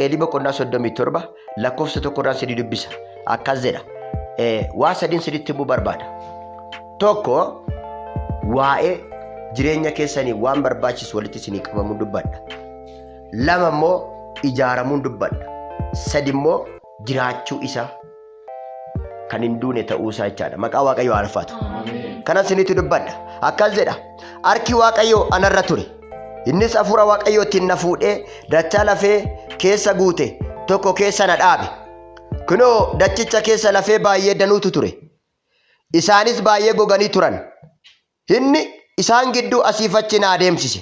Isqeelii boqonnaa 37 lakkoofsa 1 sidii dubbisa. Akkas jedha. Waa sadiin siditti himuu barbaada. Tokko waa'ee jireenya keessanii waan barbaachisu walitti isinii qabamuu dubbadha. Lama immoo ijaaramuu dubbadha. Sadi immoo jiraachuu isaa kan hin duune ta'uu isaa jechaadha. Maqaa Waaqayyoo haa ulfaatu. Kanan isinitti dubbadha. Akkas jedha. Harki Waaqayyoo anarra ture. Innis hafuura Waaqayyootiin na fuudhee dachaa lafee keessa guute tokko keessa na dhaabe. Kunoo dachicha keessa lafee baay'ee danuutu ture. Isaanis baay'ee goganii turan. Inni isaan gidduu asiif achi na adeemsise.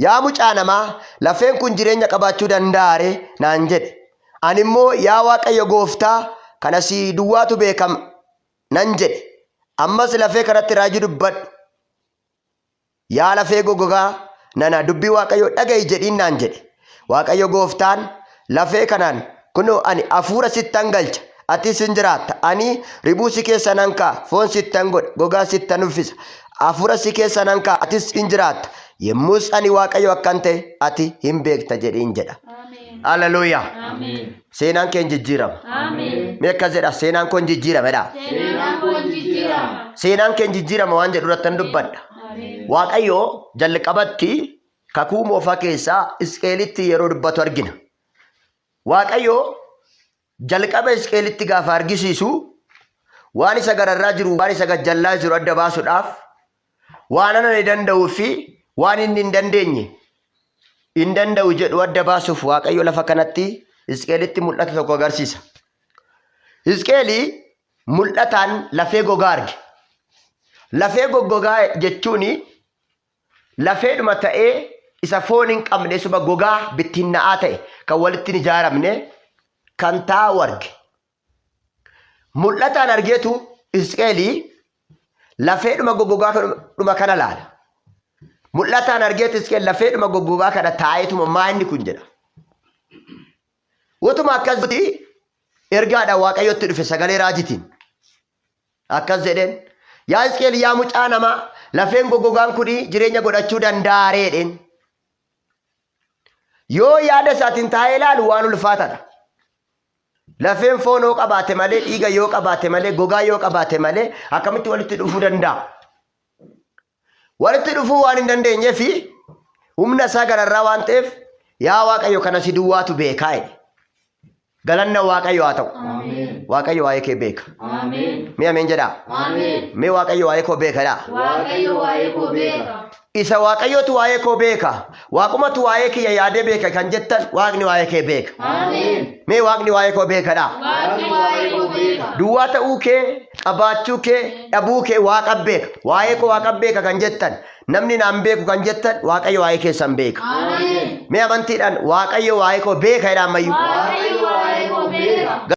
Yaa mucaa namaa, lafeen kun jireenya qabaachuu danda'aare naan jedhe. Ani immoo yaa Waaqayyo Gooftaa, kana si duwwaatu beekama nan jedhe. Ammas lafee kanatti raajii dubbadhu. Yaa lafee gogogaa nana dubbii Waaqayyo dhaga'i jedhiin naan jedhe. Waaqayyo Gooftaan lafee kanaan kunoo ani hafuura sittan galcha. Atis hin jiraatta. Ani ribuu si keessa nan kaa'a. Foon sittan godha. Gogaa sittan uffisa. Hafuura si keessa nan kaa'a. Atis hin jiraatta. Yemmus ani Waaqayyo akkan ta'e ati hin beekta jedhiin jedha. Hallelujah. Seenaan kee jijjiirama. Mee akkas jedha seenaan koo jijjiiramadha. Seenaan kee jijjiirama waan jedhu irratti dubbadha. Waaqayyo jalqabatti kakuu moofaa keessaa Isqeelitti yeroo dubbatu argina. Waaqayyo jalqaba Isqeelitti gaafa argisiisu waan isa gararraa jiru waan isa gajjallaa jiru adda baasuudhaaf waan ani danda'uu fi waan inni hin danda'u jedhu adda baasuuf Waaqayyo lafa kanatti Isqeelitti mul'ata tokko agarsiisa. Isqeelii mul'ataan lafee gogaa arge. Lafee goggogaa jechuun lafeedhuma ta'ee isa foon hin qabne suba gogaa bittinna'aa ta'e kan walitti hin ijaaramne kan taa'u arge. Mul'ataan argeetu Isqeelii lafeedhuma goggogaa dhuma kana laala. Mul'ataan argeetu Isqeel lafeedhuma goggogaa kana taa'eetuma maa inni kun jedha. Utuma akkasitti ergaadhaan Waaqayyotti dhufe sagalee raajitiin. Akkas jedheen yaa Isqeel yaa mucaa namaa, lafeen goggogaan kun jireenya godhachuu danda'aareedheen. Yoo yaada isaatiin taa'ee ilaalu waan ulfaataadha. Lafeen foon yoo qabaate malee, dhiiga yoo qabaate malee, gogaa yoo qabaate malee akkamitti walitti dhufuu danda'a? Walitti dhufuu waan hin dandeenyeef humna isaa gararraa waan ta'eef yaa Waaqayyo kana si duwwaatu beekaa jedhe. Galanna Waaqayyo haa ta'u. Waaqayyo waa'ee kee beeka. Mee ameen jedhaa. Mee Waaqayyo waa'ee koo beekadha. Isa Waaqayyotu waa'ee koo beeka. Waaqumatu waa'ee kiyya yaadee beeka kan jettan Waaqni waa'ee kee beeka. Mee Waaqni waa'ee koo beekadha. Duwwaa ta'uu kee, qabaachuu kee, dhabuu kee Waaqa beeka. Waa'ee koo Waaqa beeka kan jettan namni naan beeku kan jettan Waaqayyo waa'ee keessan beeka. Mee amantiidhaan Waaqayyo waa'ee koo beeka jedhaa ammayyuu.